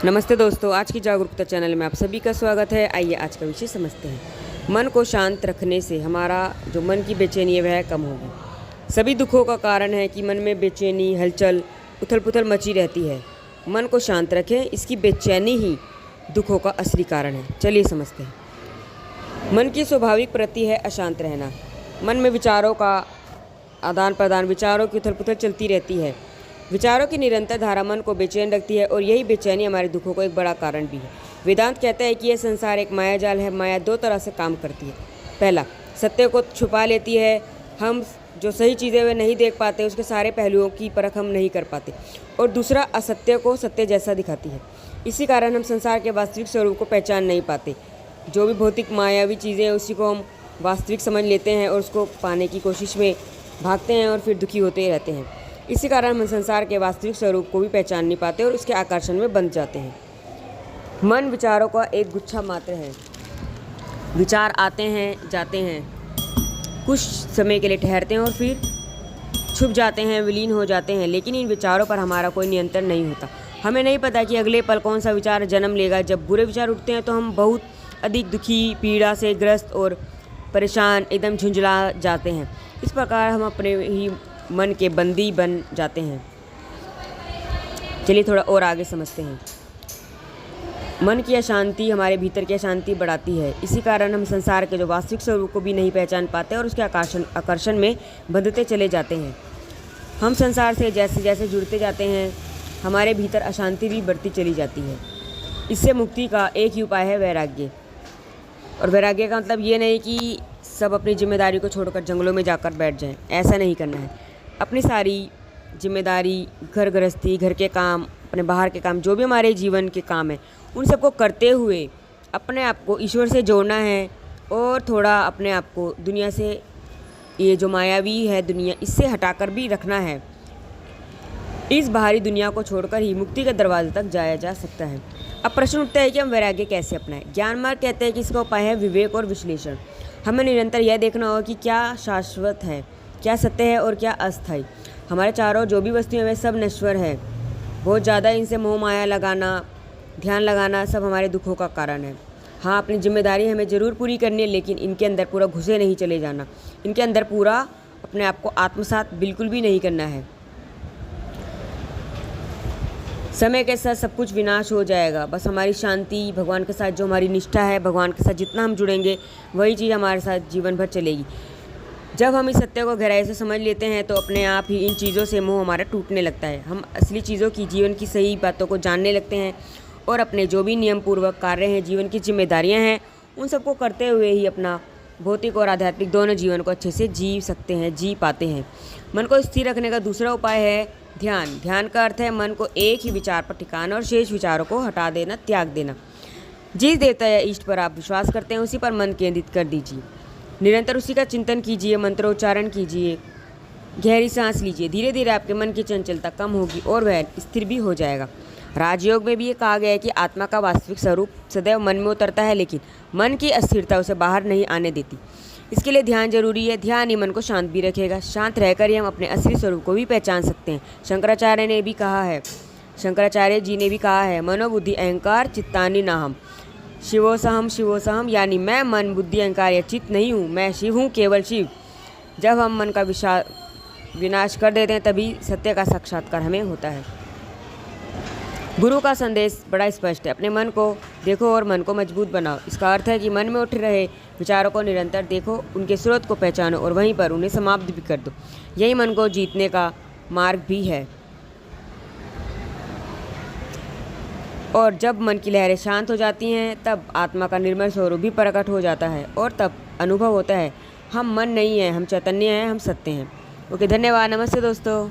नमस्ते दोस्तों, आज की जागरूकता चैनल में आप सभी का स्वागत है। आइए आज का विषय समझते हैं। मन को शांत रखने से हमारा जो मन की बेचैनी है वह कम होगी। सभी दुखों का कारण है कि मन में बेचैनी, हलचल, उथल पुथल मची रहती है। मन को शांत रखें, इसकी बेचैनी ही दुखों का असली कारण है। चलिए समझते हैं। मन की स्वाभाविक प्रवृत्ति है अशांत रहना। मन में विचारों का आदान प्रदान, विचारों की उथल पुथल चलती रहती है। विचारों की निरंतर धारा मन को बेचैन रखती है और यही बेचैनी हमारे दुखों का एक बड़ा कारण भी है। वेदांत कहता है कि यह संसार एक मायाजाल है। माया दो तरह से काम करती है। पहला, सत्य को छुपा लेती है। हम जो सही चीज़ें वे नहीं देख पाते, उसके सारे पहलुओं की परख हम नहीं कर पाते। और दूसरा, असत्य को सत्य जैसा दिखाती है। इसी कारण हम संसार के वास्तविक स्वरूप को पहचान नहीं पाते। जो भी भौतिक मायावी चीज़ें हैं उसी को हम वास्तविक समझ लेते हैं और उसको पाने की कोशिश में भागते हैं और फिर दुखी होते रहते हैं। इसी कारण हम संसार के वास्तविक स्वरूप को भी पहचान नहीं पाते और उसके आकर्षण में बंध जाते हैं। मन विचारों का एक गुच्छा मात्र है। विचार आते हैं, जाते हैं, कुछ समय के लिए ठहरते हैं और फिर छुप जाते हैं, विलीन हो जाते हैं। लेकिन इन विचारों पर हमारा कोई नियंत्रण नहीं होता। हमें नहीं पता कि अगले पल कौन सा विचार जन्म लेगा। जब बुरे विचार उठते हैं तो हम बहुत अधिक दुखी, पीड़ा से ग्रस्त और परेशान, एकदम झुंझला जाते हैं। इस प्रकार हम अपने ही मन के बंदी बन जाते हैं। चलिए थोड़ा और आगे समझते हैं। मन की अशांति हमारे भीतर की अशांति बढ़ाती है। इसी कारण हम संसार के जो वास्तविक स्वरूप को भी नहीं पहचान पाते और उसके आकर्षण में बंधते चले जाते हैं। हम संसार से जैसे जैसे जुड़ते जाते हैं, हमारे भीतर अशांति भी बढ़ती चली जाती है। इससे मुक्ति का एक ही उपाय है, वैराग्य। और वैराग्य का मतलब ये नहीं कि सब अपनी जिम्मेदारी को छोड़कर जंगलों में जाकर बैठ जाएं। ऐसा नहीं करना है। अपनी सारी जिम्मेदारी, घर गृहस्थी, घर के काम, अपने बाहर के काम, जो भी हमारे जीवन के काम हैं, उन सबको करते हुए अपने आप को ईश्वर से जोड़ना है और थोड़ा अपने आप को दुनिया से, ये जो मायावी है दुनिया, इससे हटाकर भी रखना है। इस बाहरी दुनिया को छोड़कर ही मुक्ति के दरवाजे तक जाया जा सकता है। अब प्रश्न उठता है कि हम वैराग्य कैसे अपनाएं। ज्ञान मार्ग कहते हैं कि इसका उपाय है विवेक और विश्लेषण। हमें निरंतर यह देखना होगा कि क्या शाश्वत है, क्या सत्य है और क्या अस्थायी। हमारे चारों जो भी वस्तुएं वे सब नश्वर है। बहुत ज़्यादा इनसे मोह माया लगाना, ध्यान लगाना सब हमारे दुखों का कारण है। हाँ, अपनी जिम्मेदारी हमें ज़रूर पूरी करनी है, लेकिन इनके अंदर पूरा घुसे नहीं चले जाना। इनके अंदर पूरा अपने आप को आत्मसात बिल्कुल भी नहीं करना है। समय के साथ सब कुछ विनाश हो जाएगा। बस हमारी शांति, भगवान के साथ जो हमारी निष्ठा है, भगवान के साथ जितना हम जुड़ेंगे वही चीज़ हमारे साथ जीवन भर चलेगी। जब हम इस सत्य को गहराई से समझ लेते हैं तो अपने आप ही इन चीज़ों से मोह हमारा टूटने लगता है। हम असली चीज़ों की, जीवन की सही बातों को जानने लगते हैं और अपने जो भी नियम पूर्वक कार्य हैं, जीवन की जिम्मेदारियां हैं, उन सबको करते हुए ही अपना भौतिक और आध्यात्मिक दोनों जीवन को अच्छे से जी सकते हैं, जी पाते हैं। मन को स्थिर रखने का दूसरा उपाय है ध्यान। ध्यान का अर्थ है मन को एक ही विचार पर ठिकाना और शेष विचारों को हटा देना, त्याग देना। जिस देवता या इष्ट पर आप विश्वास करते हैं उसी पर मन केंद्रित कर दीजिए। निरंतर उसी का चिंतन कीजिए, मंत्रोच्चारण कीजिए, गहरी सांस लीजिए। धीरे धीरे आपके मन की चंचलता कम होगी और वह स्थिर भी हो जाएगा। राजयोग में भी ये कहा गया है कि आत्मा का वास्तविक स्वरूप सदैव मन में उतरता है, लेकिन मन की अस्थिरता उसे बाहर नहीं आने देती। इसके लिए ध्यान जरूरी है। ध्यान ही मन को शांत भी रखेगा। शांत रहकर ही हम अपने असली स्वरूप को भी पहचान सकते हैं। शंकराचार्य जी ने भी कहा है, मनोबुद्धि अहंकार चित्तानि नाहम शिवोसहम, यानी मैं मन, बुद्धि, अहंकार या चित्त नहीं हूँ, मैं शिव हूँ, केवल शिव। जब हम मन का विनाश कर देते हैं तभी सत्य का साक्षात्कार हमें होता है। गुरु का संदेश बड़ा स्पष्ट है, अपने मन को देखो और मन को मजबूत बनाओ। इसका अर्थ है कि मन में उठ रहे विचारों को निरंतर देखो, उनके स्रोत को पहचानो और वहीं पर उन्हें समाप्त भी कर दो। यही मन को जीतने का मार्ग भी है। और जब मन की लहरें शांत हो जाती हैं तब आत्मा का निर्मल स्वरूप भी प्रकट हो जाता है और तब अनुभव होता है हम मन नहीं हैं, हम चैतन्य हैं, हम सत्य हैं। ओके, धन्यवाद। नमस्ते दोस्तों।